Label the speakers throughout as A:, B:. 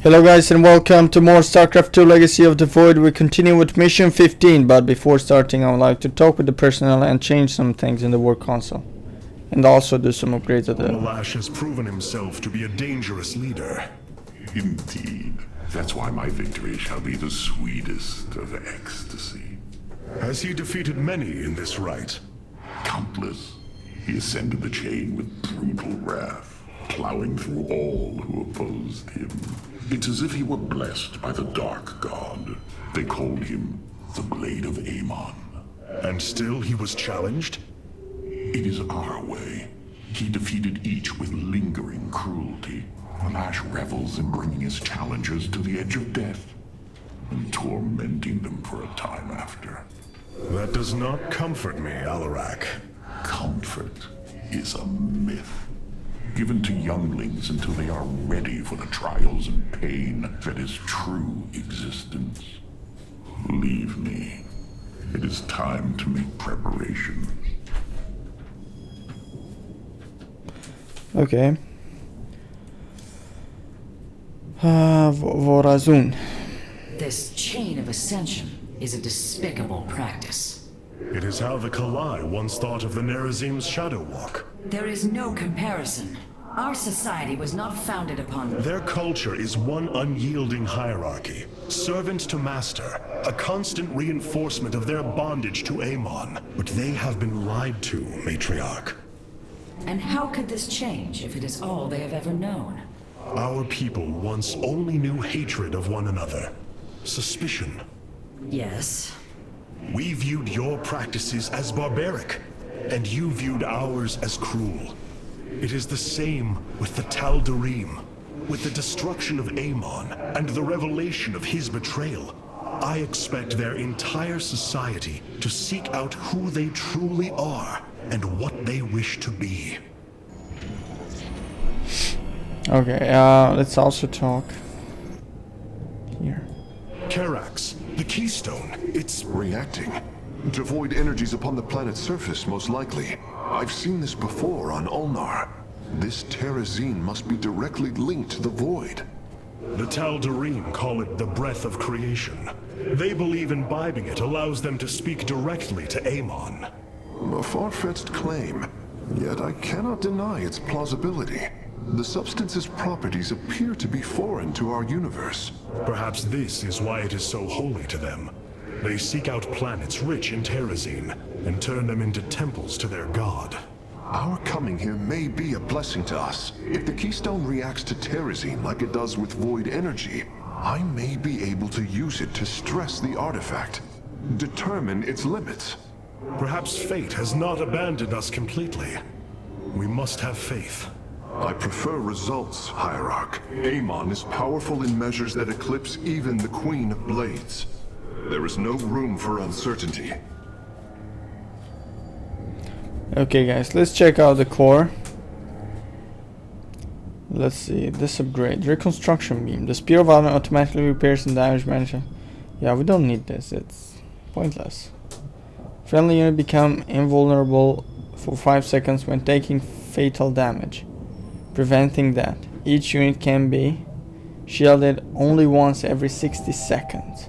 A: Hello guys and welcome to more StarCraft II Legacy of the Void. We continue with mission 15, but before starting I would like to talk with the personnel and change some things in the work console. And also do some upgrades of the...
B: Malash has proven himself to be a dangerous leader.
C: Indeed. That's why my victory shall be the sweetest of ecstasy.
B: Has he defeated many in this rite?
C: Countless. He ascended the chain with brutal wrath, plowing through all who opposed him. It's as if he were blessed by the Dark God. They called him the Blade of Amon.
B: And still he was challenged?
C: It is our way. He defeated each with lingering cruelty. Malash revels in bringing his challengers to the edge of death and tormenting them for a time after.
B: That does not comfort me, Hierarch.
C: Comfort is a myth, given to younglings until they are ready for the trials and pain that is true existence. Leave me. It is time to make preparations.
A: Okay. Vorazun.
D: This chain of ascension is a despicable practice.
B: It is how the Kalai once thought of the Nerazim's Shadow Walk.
D: There is no comparison. Our society was not founded upon...
B: Their culture is one unyielding hierarchy, servant to master, a constant reinforcement of their bondage to Amon. But they have been lied to, Matriarch.
D: And how could this change if it is all they have ever known?
B: Our people once only knew hatred of one another, suspicion.
D: Yes.
B: We viewed your practices as barbaric, and you viewed ours as cruel. It is the same with the Tal'Darim. With the destruction of Amon and the revelation of his betrayal, I expect their entire society to seek out who they truly are and what they wish to be.
A: Okay, let's also talk here.
B: Karax, the Keystone, it's
E: reacting to void energies upon the planet's surface, most likely. I've seen this before on Ulnar. This Terrazine must be directly linked to the void.
B: The Tal'Darim call it the breath of creation. They believe imbibing it allows them to speak directly to Amon.
E: A far-fetched claim, yet I cannot deny its plausibility. The substance's properties appear to be foreign to our universe.
B: Perhaps this is why it is so holy to them. They seek out planets rich in Terrazine and turn them into temples to their god.
E: Our coming here may be a blessing to us. If the Keystone reacts to Terrazine like it does with void energy, I may be able to use it to stress the artifact, determine its limits.
B: Perhaps fate has not abandoned us completely. We must have faith.
E: I prefer results, Hierarch. Amon is powerful in measures that eclipse even the Queen of Blades. There is no room for uncertainty.
A: Okay guys, let's check out the core. Let's see, this upgrade. Reconstruction beam. The Spear of Honor automatically repairs and damage management. Yeah, we don't need this, it's pointless. Friendly unit become invulnerable for 5 seconds when taking fatal damage, preventing that. Each unit can be shielded only once every 60 seconds.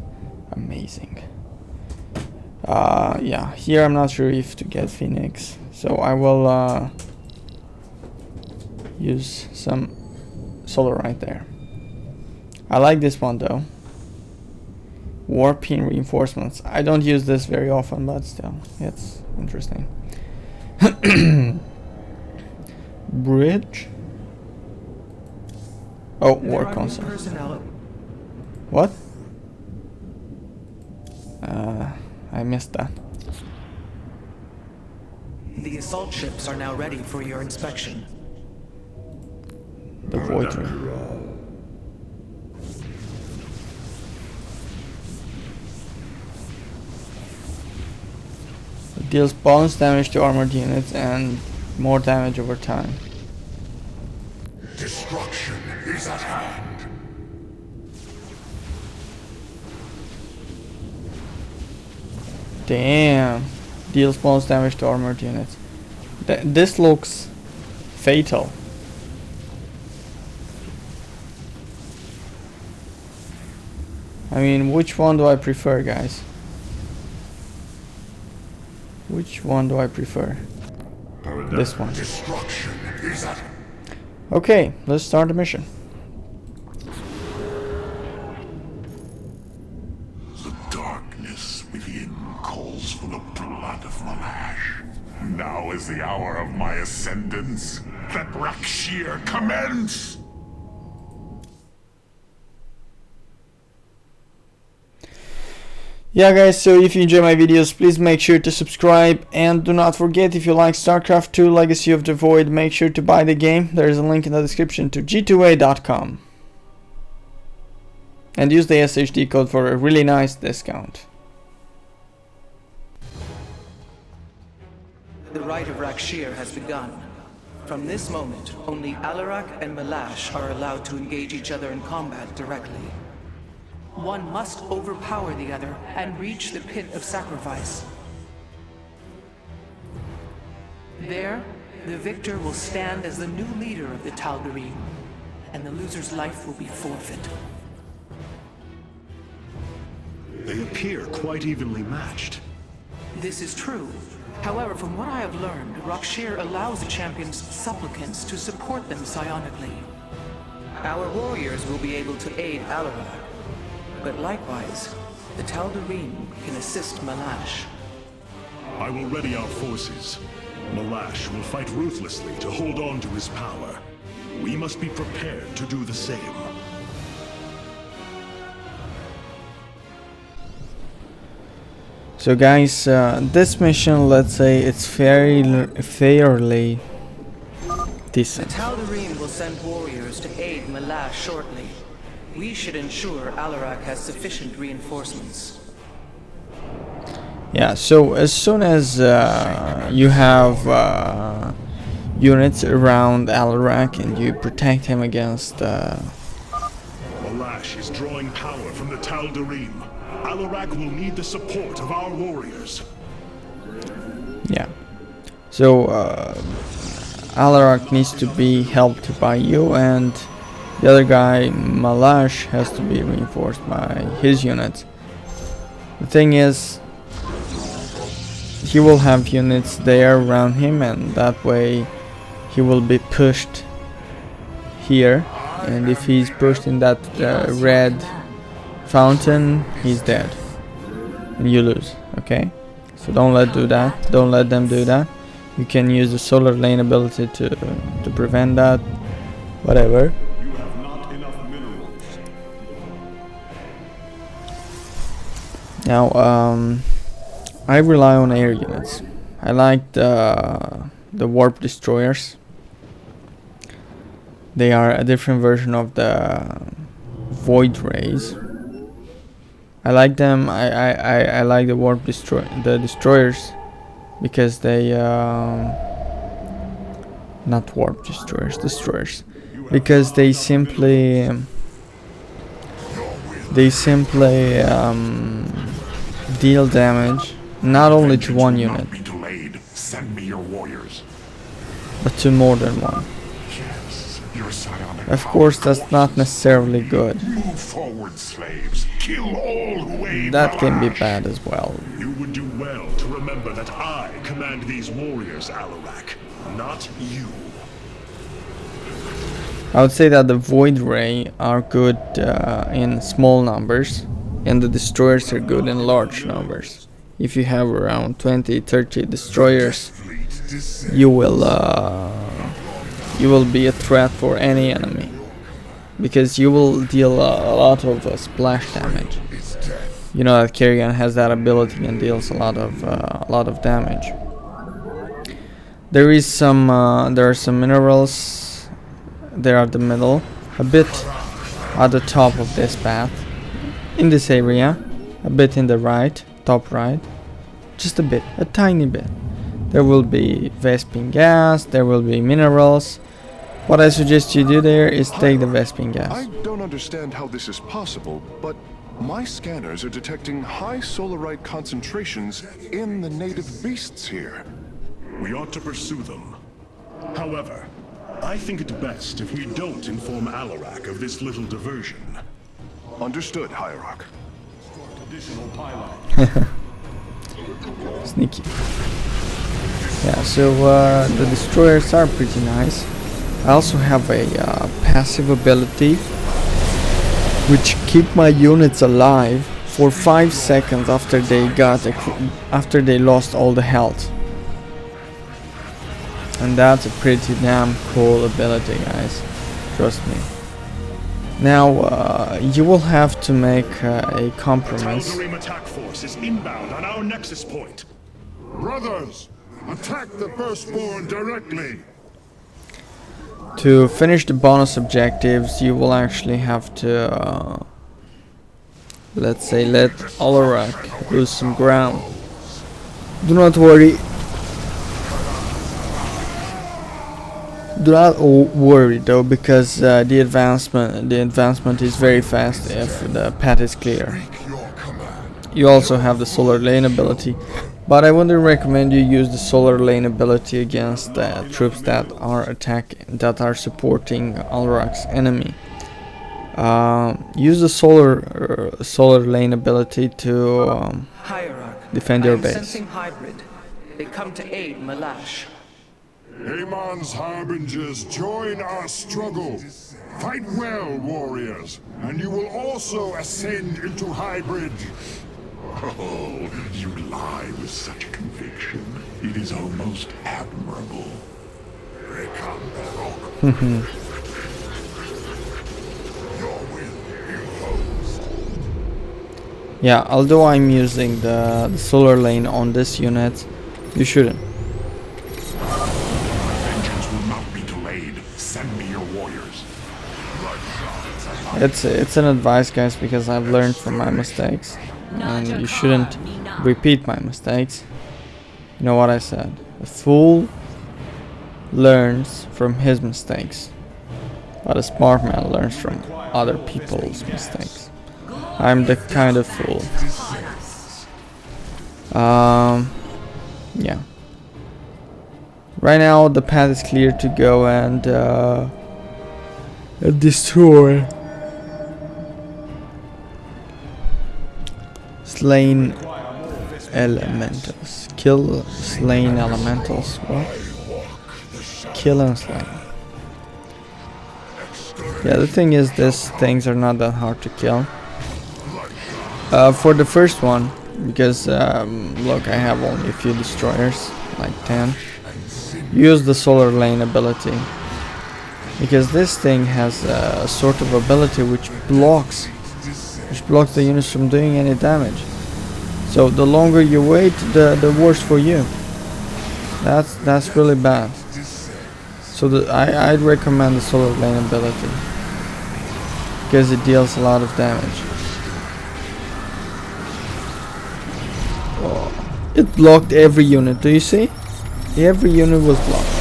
A: Amazing. Yeah, here I'm not sure if to get Phoenix, so I will use some solar right there. I like this one though. Warping reinforcements. I don't use this very often, but still, it's interesting. Bridge. Oh, war console. What? I missed that.
F: The assault ships are now ready for your inspection.
A: The void ring. It deals bonus damage to armored units and more damage over time.
C: Destruction is at hand.
A: Damn. Deals bonus damage to armored units. This looks fatal. I mean, which one do I prefer, guys? Which one do I prefer? This one. Okay, let's start the mission.
C: The darkness within calls for the blood of Malash. Now is the hour of my ascendance. Let RAK'SHIR commence!
A: Yeah guys, so if you enjoy my videos, please make sure to subscribe, and do not forget, if you like StarCraft II Legacy of the Void, make sure to buy the game. There is a link in the description to g2a.com. And use the SHD code for a really nice discount.
F: The rite of RAK'SHIR has begun. From this moment, only Aiur and Malash are allowed to engage each other in combat directly. One must overpower the other and reach the pit of sacrifice. There, the victor will stand as the new leader of the Tal'Darim, and the loser's life will be forfeit.
B: They appear quite evenly matched.
F: This is true. However, from what I have learned, RAK'SHIR allows the champion's supplicants to support them psionically. Our warriors will be able to aid Aiur, but likewise, the Tal'Darim can assist Malash.
B: I will ready our forces. Malash will fight ruthlessly to hold on to his power. We must be prepared to do the same.
A: So guys, this mission, let's say it's fairly
F: The
A: decent.
F: Tal'Darim will send warriors to aid Malash shortly. We should ensure Aiur has sufficient reinforcements.
A: Yeah, so as soon as you have units around Aiur and you protect him against
B: Malash is drawing power from the Tal'Darim. Aiur will need the support of our warriors.
A: yeah. So Aiur needs to be helped by you, and the other guy, Malash, has to be reinforced by his units. The thing is, he will have units there around him, and that way he will be pushed here, and if he's pushed in that red fountain, he's dead and you lose. Okay, so don't let them do that. You can use the solar lane ability to prevent that, whatever. Now I rely on air units. I like the warp destroyers. They are a different version of the void rays. I like them. I like the warp destroyers because they not warp destroyers because they simply deal damage not only to one unit,
C: Send me your warriors.
A: but to more than one.
C: Yes, your psionic
A: Of course, that's not necessarily good.
C: Move forward, slaves. Kill all who aid
A: That can be
C: Malash.
A: bad as well.
B: You would do well to remember that I command these warriors, Aiur, not you.
A: I would say that the void ray are good in small numbers, and the destroyers are good in large numbers. If you have around 20-30 destroyers, you will be a threat for any enemy, because you will deal a lot of splash damage. You know that Hyperion has that ability and deals a lot of damage. There are some minerals there at the middle, a bit at the top of this path, in this area, a bit in the right, top right, just a bit, a tiny bit. There will be Vespene gas, there will be minerals. What I suggest you do there is take the Vespene gas.
E: I don't understand how this is possible, but my scanners are detecting high solarite concentrations in the native beasts here.
B: We ought to pursue them. However, I think it best if we don't inform Aiur of this little diversion.
E: Understood, Hierarch.
A: Sneaky. Yeah, so the destroyers are pretty nice. I also have a passive ability which keep my units alive for 5 seconds after they lost all the health. And that's a pretty damn cool ability, guys. Trust me. Now, you will have to make a compromise.
B: The Tal'Darim attack force is inbound on our nexus point.
C: Brothers, attack the firstborn directly.
A: To finish the bonus objectives, you will actually have to, let's say, let Aiur lose some ground. Do not worry. Do not worry though, because the advancement is very fast if the path is clear. You also have the solar lane ability, but I wouldn't recommend you use the solar lane ability against troops that are supporting Aiur's enemy. Use the solar lane ability to defend your base.
F: Sensing hybrid. They come to aid Malash.
C: Amon's harbingers, join our struggle. Fight well, warriors, and you will also ascend into hybrid.
B: Oh, you lie with such conviction. It is almost admirable.
C: Your will imposed.
A: Yeah, although I'm using the solar lane on this unit, you shouldn't.
B: Vengeance will not be delayed. Send me your warriors.
A: It's an advice, guys, because I've learned from my mistakes, and you shouldn't repeat my mistakes. You know what I said? A fool learns from his mistakes, but a smart man learns from other people's mistakes. I'm the kind of fool. Yeah. Right now the path is clear to go and destroy slain elementals. Kill slain elementals. What? Kill and slay. Yeah, the thing is, these things are not that hard to kill. For the first one, because look, I have only a few destroyers, like 10. Use the solar lane ability, because this thing has a sort of ability which blocks the units from doing any damage. So the longer you wait, the worse for you. That's really bad. So I'd recommend the solar lane ability, because it deals a lot of damage. Oh, it blocked every unit. Do you see? Every unit was blocked.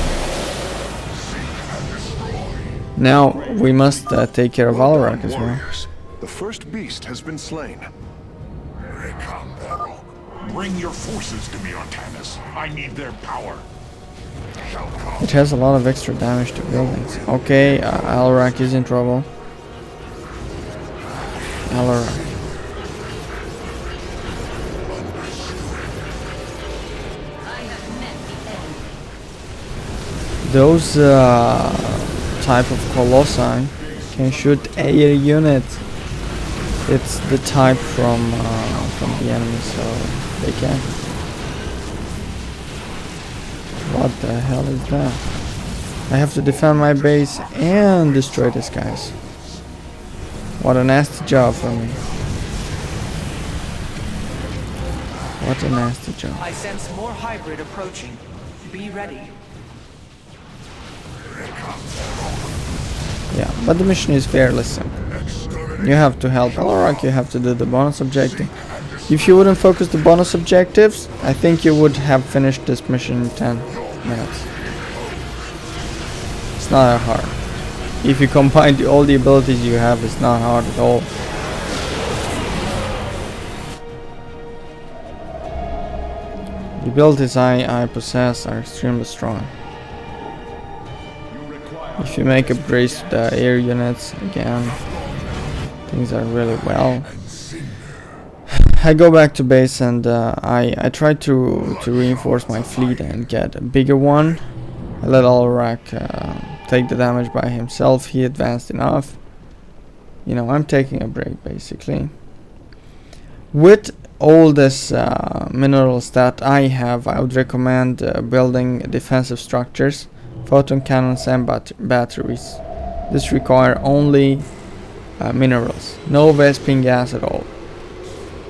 A: Now we must take care of Aiur as well.
E: The first beast has been slain.
C: Bring your forces to me, Artanis. I need their power.
A: It has a lot of extra damage to buildings. Okay, Aiur is in trouble. Aiur. Those type of colossi can shoot Aiur units. It's the type from the enemy, so they can. What the hell is that? I have to defend my base and destroy these guys. What a nasty job for me. What a nasty job.
F: I sense more hybrid approaching. Be ready.
A: Yeah, but the mission is fairly simple. You have to help Aiur, you have to do the bonus objective. If you wouldn't focus the bonus objectives, I think you would have finished this mission in 10 minutes. It's not that hard. If you combine all the abilities you have, it's not hard at all. The abilities I possess are extremely strong. If you make upgrades to the air units, again, things are really well. I go back to base and I try to reinforce my fleet and get a bigger one. I let Aiur take the damage by himself. He advanced enough. You know, I'm taking a break basically. With all this minerals that I have, I would recommend building defensive structures, photon cannons and batteries. This require only minerals, no Vespene gas at all.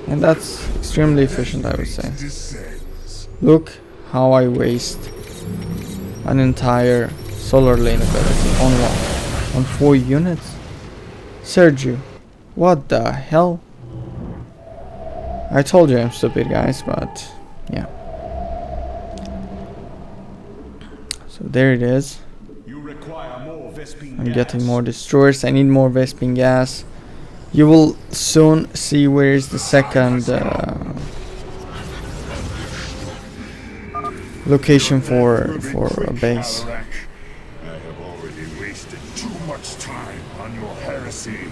A: And that's extremely efficient, I would say. Look how I waste an entire solar lane ability on what? On 4 units? Sergio, what the hell? I told you I'm stupid, guys, but yeah. So there it is. I'm getting more destroyers. I need more Vespene gas. You will soon see where is the second location for a base.
C: I have already wasted too much time on your heresy.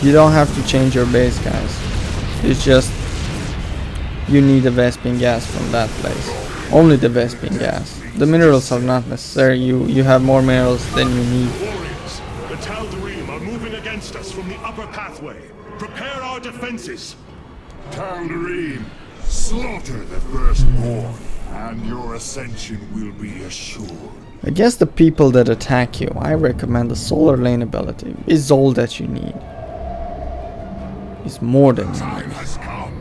A: You don't have to change your base, guys. It's just you need the Vespene gas from that place. Only the Vespene gas. The minerals are not necessary. You have more minerals than you need.
B: Warriors, the Tal'Darim are moving against us from the upper pathway. Prepare our defenses.
C: Tal'Darim, slaughter the firstborn, and your ascension will be assured.
A: Against the people that attack you, I recommend the solar lane ability. It's all that you need. It's more than you
C: Time
A: need.
C: has come.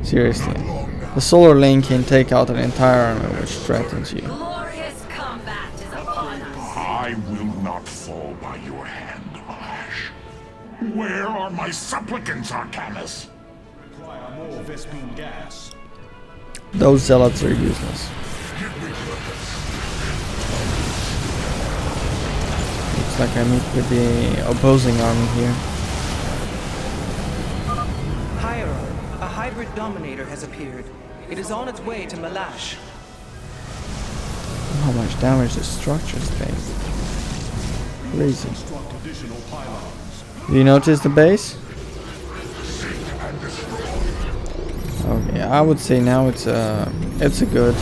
A: Seriously. The solar lane can take out an entire army which threatens you.
D: Glorious combat is upon us.
C: I will not fall by your hand, Malash. Where are my supplicants, Artanis?
B: Require more Vespene gas.
A: Those zealots are useless. Looks like I meet with the opposing army here.
F: Hierarch, a hybrid dominator has appeared. It is on its way to Malash.
A: How much damage the structures take. Crazy. Do you notice the base? Okay, I would say now it's a good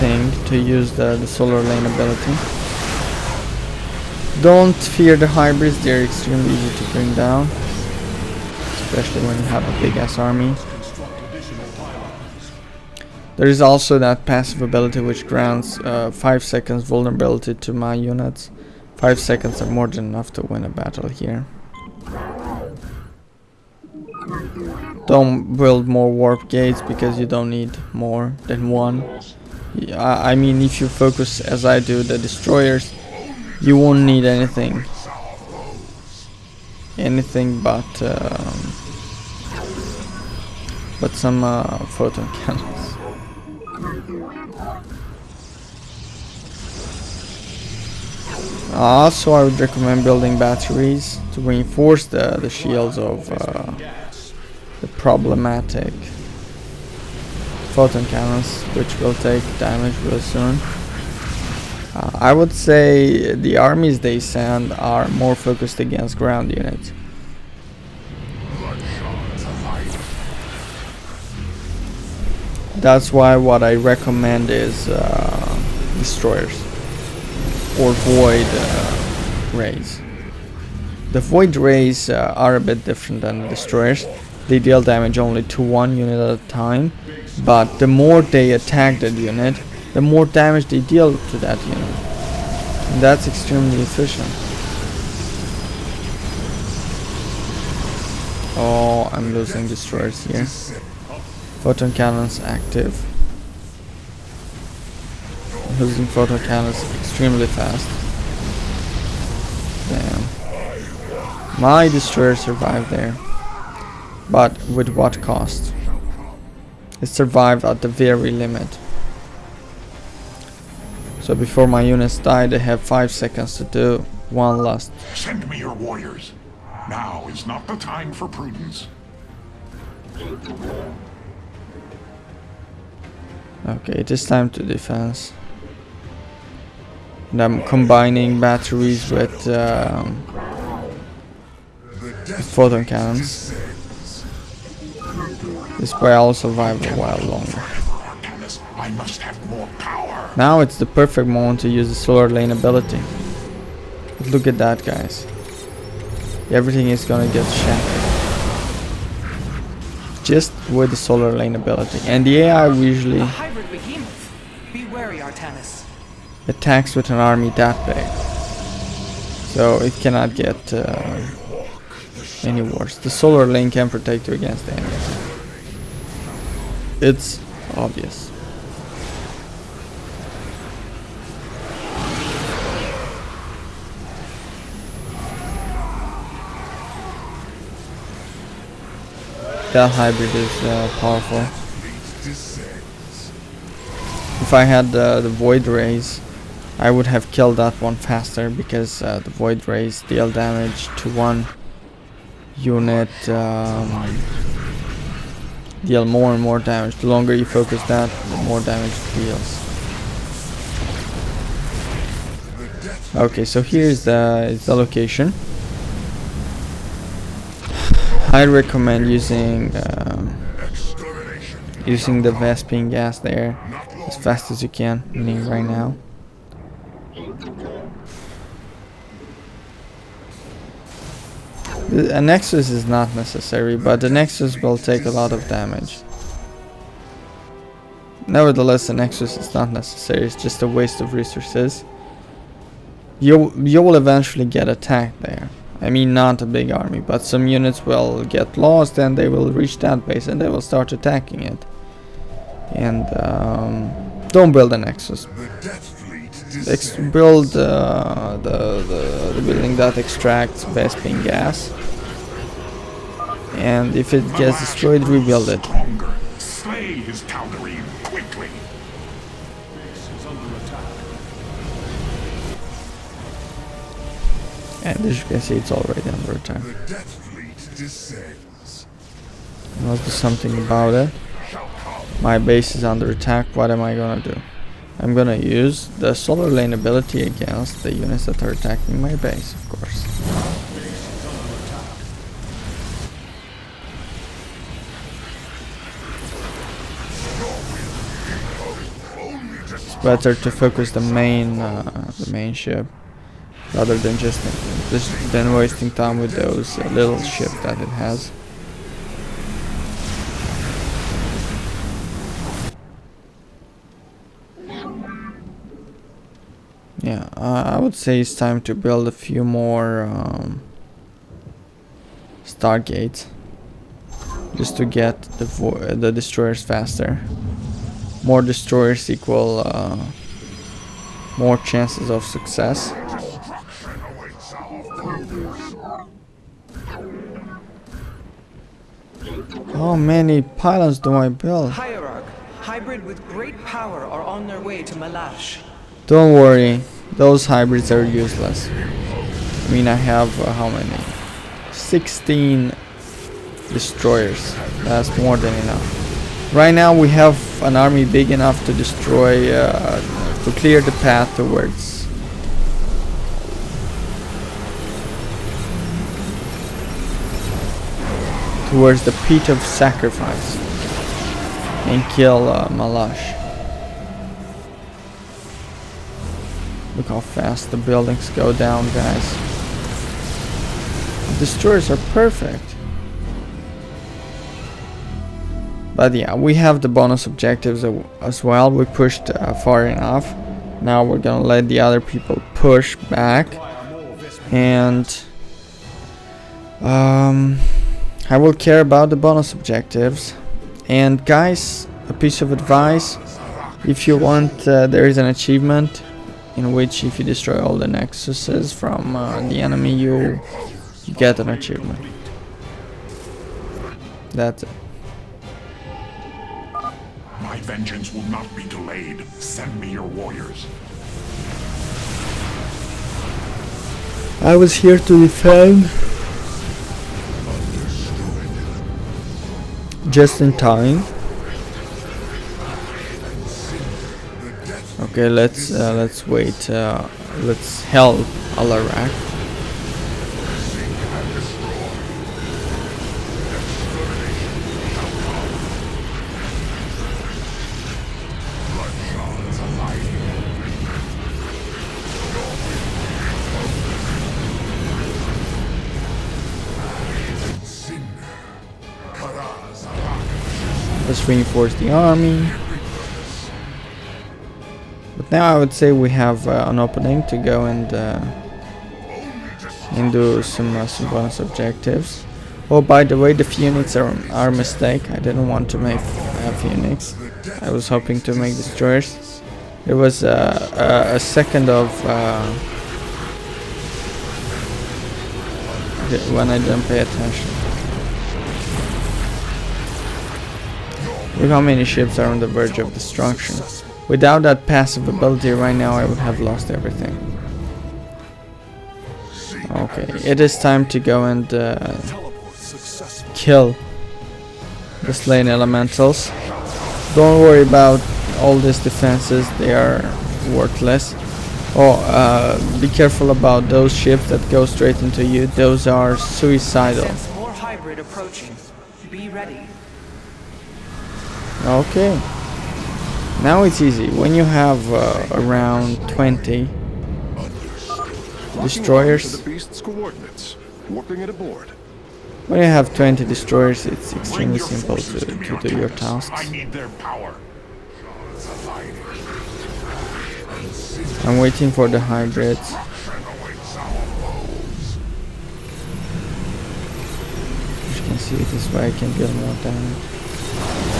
A: thing to use the solar lane ability. Don't fear the hybrids, they're extremely easy to bring down, especially when you have a big ass army. There is also that passive ability which grants 5 seconds vulnerability to my units. 5 seconds are more than enough to win a battle here. Don't build more warp gates because you don't need more than one. I mean, if you focus as I do the destroyers, you won't need anything but some photon cannons. Also, I would recommend building batteries to reinforce the shields of the problematic photon cannons, which will take damage real soon. I would say the armies they send are more focused against ground units. That's why what I recommend is destroyers or void rays. The void rays are a bit different than the destroyers. They deal damage only to one unit at a time, but the more they attack that unit, the more damage they deal to that unit. And that's extremely efficient. Oh, I'm losing destroyers here. Photon cannons active. Losing photon cannons extremely fast. Damn. My destroyer survived there. But with what cost? It survived at the very limit. So before my units die, they have 5 seconds to do one last.
C: Send me your warriors. Now is not the time for prudence.
A: Okay, it is time to defense. And I'm combining batteries with photon cannons. This way I'll survive a while longer.
C: Artanis, I must have more power.
A: Now it's the perfect moment to use the solar lane ability. But look at that, guys. Everything is gonna get shattered. Just with the solar lane ability. And the AI usually
F: A hybrid behemoth. Be wary, Artanis.
A: attacks with an army that big. So it cannot get any worse. The solar lane can protect you against the enemy. It's obvious. That hybrid is powerful. If I had the void rays, I would have killed that one faster, because the void rays deal damage to one unit, deal more and more damage. The longer you focus that, the more damage it deals. Okay, so here's the location. I recommend using the Vespene gas there as fast as you can, meaning right now. A nexus is not necessary, but the nexus will take a lot of damage. Nevertheless, the nexus is not necessary, it's just a waste of resources. You will eventually get attacked there. I mean, not a big army, but some units will get lost and they will reach that base and they will start attacking it. And don't build a nexus. Build the building that extracts Vespene gas. And if it gets destroyed, rebuild it.
C: Slay his Tal'Darim quickly.
A: And as you can see, it's already under attack. Let's do something about it. My base is under attack. What am I gonna do? I'm gonna use the solar lane ability against the units that are attacking my base, of course. It's better to focus the main ship, rather than just wasting time with those little ships that it has. Yeah, I would say it's time to build a few more stargates, just to get the destroyers faster. More destroyers equal more chances of success. How many pylons do I build?
F: Hierarch, hybrid with great power, are on their way to Malash.
A: Don't worry, those hybrids are useless. I mean, I have how many? 16 destroyers. That's more than enough. Right now we have an army big enough to destroy, to clear the path towards the pit of sacrifice and kill Malash. Look how fast the buildings go down, guys. The destroyers are perfect. But yeah, we have the bonus objectives as well. We pushed far enough. Now we're gonna let the other people push back. And I will care about the bonus objectives. And guys, a piece of advice: if you want, there is an achievement in which if you destroy all the nexuses from the enemy, you get an achievement. That's it.
C: My vengeance will not be delayed. Send me your warriors.
A: I was here to defend. Just in time. Okay, let's wait. Let's help Hierarch. reinforce the army. But now I would say we have an opening to go and do some bonus objectives. Oh, by the way, the Phoenix are a mistake. I didn't want to make Phoenix. I was hoping to make destroyers. There was a second of when I didn't pay attention. Look how many ships are on the verge of destruction. Without that passive ability right now, I would have lost everything. Okay, it is time to go and kill the slain elementals. Don't worry about all these defenses, they are worthless. Oh, be careful about those ships that go straight into you. Those are suicidal.
F: More hybrid approaching. Be ready.
A: Okay. Now it's easy. When you have around 20 destroyers,
E: the beast's coordinates. Warping it aboard.
A: when you have 20 destroyers, it's extremely simple to do your tasks.
C: I need their power.
A: I'm waiting for the hybrids. As you can see, this way I can deal more damage.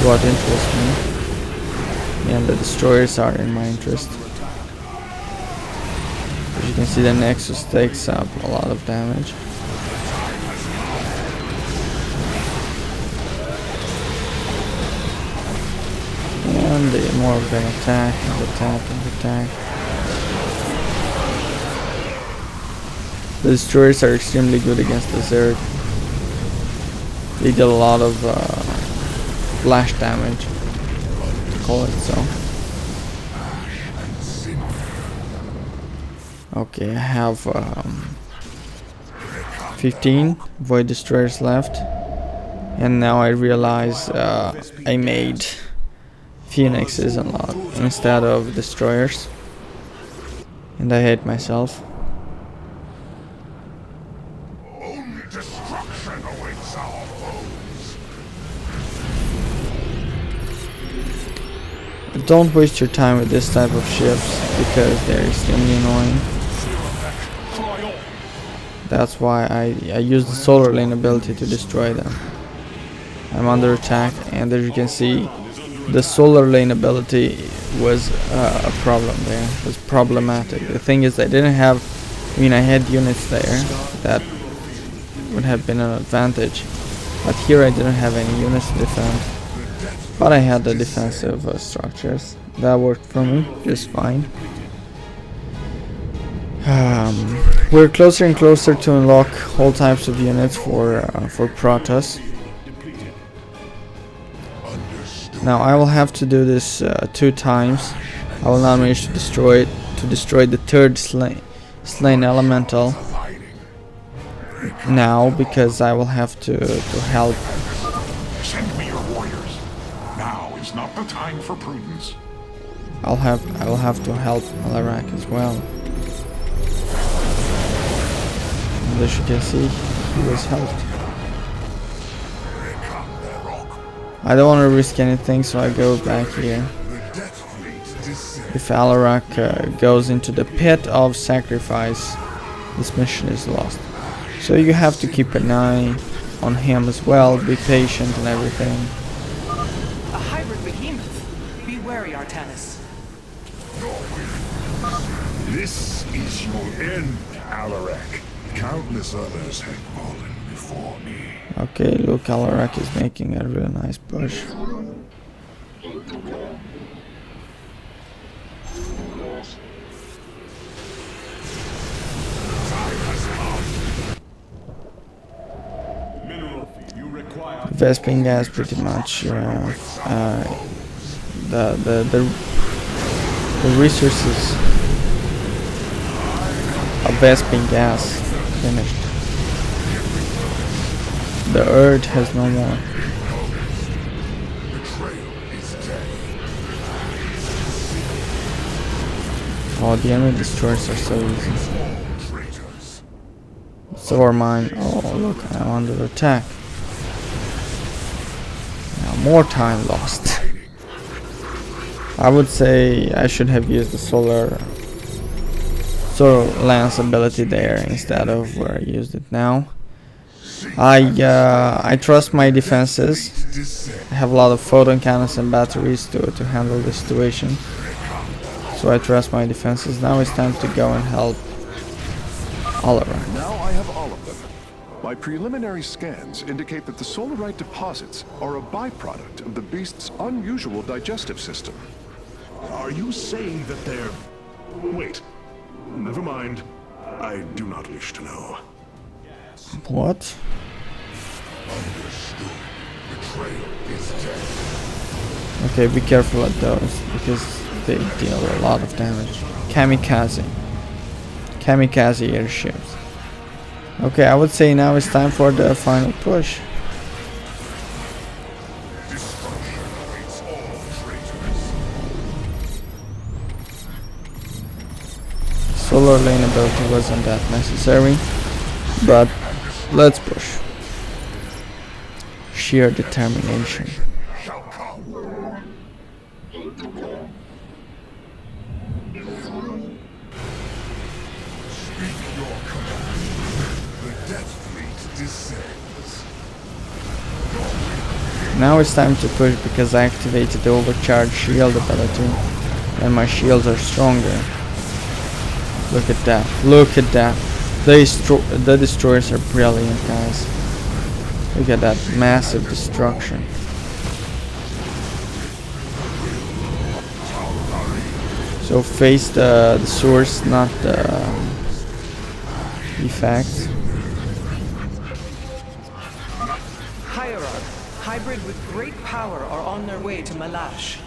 A: What interests me. And the destroyers are in my interest. As you can see, the nexus takes up a lot of damage. And the more of them attack and attack and attack. The destroyers are extremely good against the Zerg. They deal a lot of flash damage, to call it so. Okay, I have 15 void destroyers left, and now I realize I made phoenixes instead of destroyers, and I hate myself. Don't waste your time with this type of ships because they're extremely annoying. That's why I use the solar lane ability to destroy them. I'm under attack, and as you can see, the solar lane ability was a problem there. It was problematic. The thing is, I didn't have, I had units there that would have been an advantage, but here I didn't have any units to defend. But I had the defensive structures. That worked for me just fine. We're closer and closer to unlock all types of units for Protoss. Now I will have to do this 2 times. I will not manage to destroy it. To destroy the 3rd slain elemental now, because I will have to help.
C: Send me your warriors. Now is not the time for prudence.
A: I will have to help Hierarch as well. And as you can see, he was helped. I don't want to risk anything, so I go back here. If Hierarch goes into the pit of sacrifice, this mission is lost. So you have to keep an eye on him as well, be patient and everything.
F: A hybrid behemoth. Be wary, Artanis.
B: This is your end, Hierarch. Countless others have fallen before me.
A: Okay, look, Hierarch is making a really nice push. Vesping gas pretty much the resources of Vesping gas finished. The earth has no more. Oh, the enemy destroyers are so easy. So are mine. Oh, look, I'm under attack. Now more time lost. I would say I should have used the solar lance ability there instead of where I used it now. I trust my defenses. I have a lot of photon cannons and batteries to handle the situation. So I trust my defenses. Now it's time to go and help Aiur.
E: Now I have all of them. My preliminary scans indicate that the solarite deposits are a byproduct of the beast's unusual digestive system.
B: Are you saying that they're... Wait. Never mind. I do not wish to know.
A: What? Okay, be careful at those because they deal a lot of damage. Kamikaze airships. Okay, I would say now it's time for the final push. Solar lane ability wasn't that necessary, but let's push. Sheer determination. Now it's time to push because I activated the overcharged shield ability and my shields are stronger. Look at that. Look at that. The destroyers are brilliant, guys. Look at that massive destruction. So face the source, not the effects.
F: Hierarch, hybrid with great power, are on their way to Malash.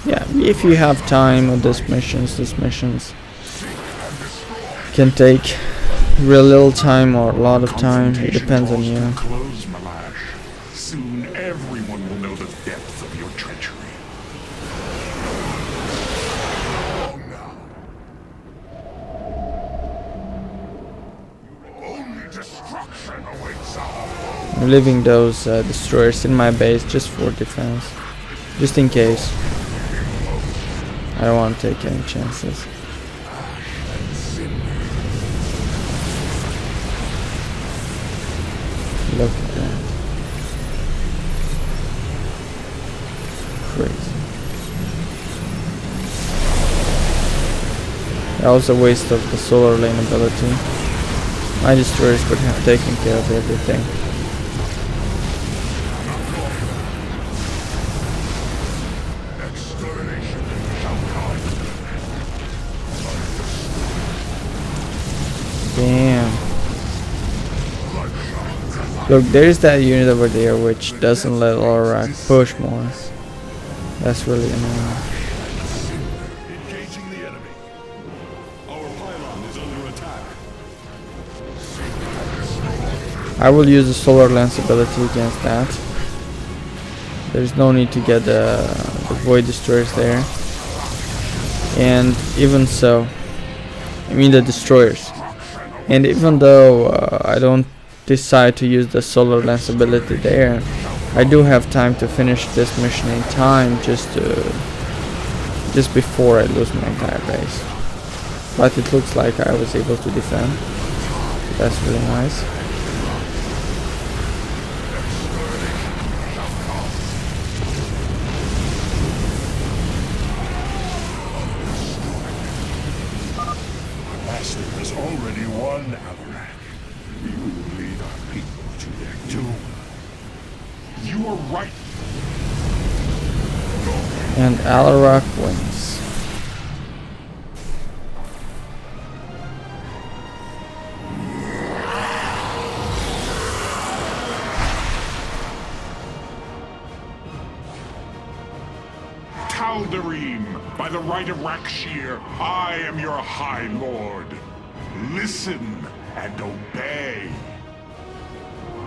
A: Yeah, if you have time with these missions can take real little time or a lot of time. It depends on you.
C: Close, Malash. Soon everyone will know the depth of your treachery. Only destruction awaits our
A: I'm leaving those destroyers in my base just for defense, just in case. I don't want to take any chances. Look at that. Crazy. That was a waste of the solar lane ability. My destroyers could have taken care of everything. Damn. Look, there's that unit over there which doesn't let Hierarch push more. That's really annoying.
B: Engaging the enemy. Our pylon is under attack.
A: I will use the solar lance ability against that. There's no need to get the void destroyers there. And even so, I mean the destroyers. And even though I don't decide to use the solar lance ability there, I do have time to finish this mission in time just before I lose my entire base. But it looks like I was able to defend. So that's really nice.
C: There's already one Aiur. You lead our people to their doom. You are right.
A: And Aiur wins.
C: Tal'Darim, by the right of RAK'SHIR, I am your High Lord. Listen and obey.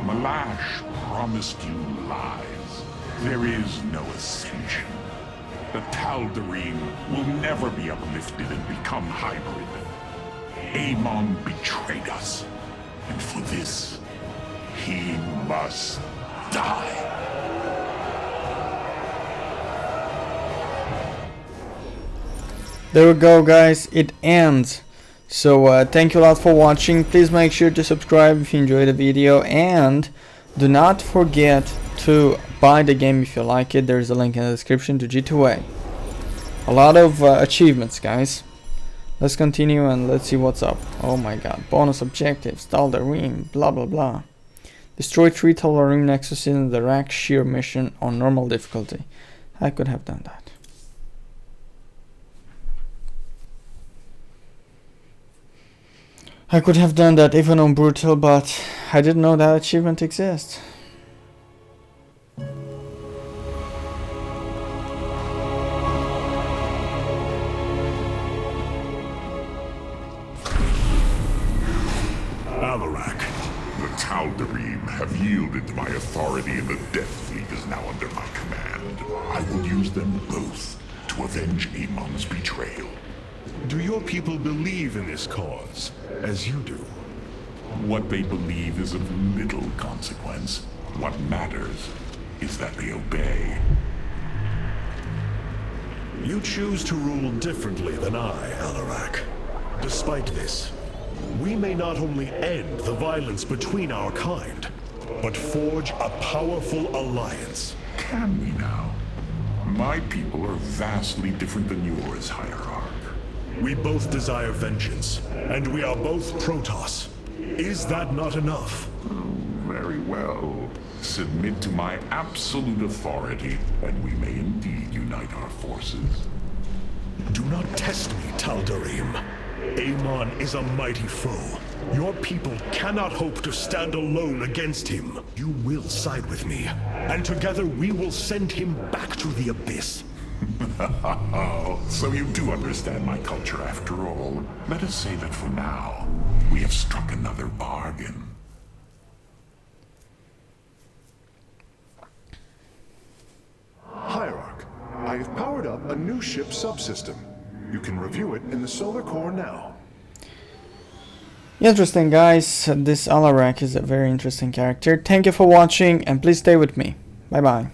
C: Malash promised you lies. There is no ascension. The Tal'Darim will never be uplifted and become hybrid. Amon betrayed us, and for this, He must die.
A: There we go, guys, it ends. So thank you a lot for watching. Please make sure to subscribe if you enjoyed the video, and do not forget to buy the game if you like it. There's a link in the description to G2A. A lot of achievements, guys. Let's continue and let's see what's up. Oh my god, bonus objectives, Tal'Darim, blah blah blah. Destroy 3 Tal'Darim nexuses in the RAK'SHIR mission on normal difficulty. I could have done that. I could have done that even on brutal, but I didn't know that achievement exists.
C: The Tal'Darim have yielded to my authority, and the Death Fleet is now under my command. I will use them both to avenge Amon's betrayal.
B: Do your people believe in this cause, as you do?
C: What they believe is of little consequence. What matters is that they obey.
B: You choose to rule differently than I, Hierarch. Despite this, we may not only end the violence between our kind, but forge a powerful alliance.
C: Can we now? My people are vastly different than yours, Hierarch.
B: We both desire vengeance, and we are both Protoss. Is that not enough?
C: Very well. Submit to my absolute authority, and we may indeed unite our forces.
B: Do not test me, Tal'Darim. Amon is a mighty foe. Your people cannot hope to stand alone against him. You will side with me, and together we will send him back to the abyss.
C: So you do understand my culture after all. Let us say that for now, we have struck another bargain.
E: Hierarch, I have powered up a new ship subsystem. You can review it in the solar core now.
A: Interesting, guys. This Hierarch is a very interesting character. Thank you for watching, and please stay with me. Bye bye.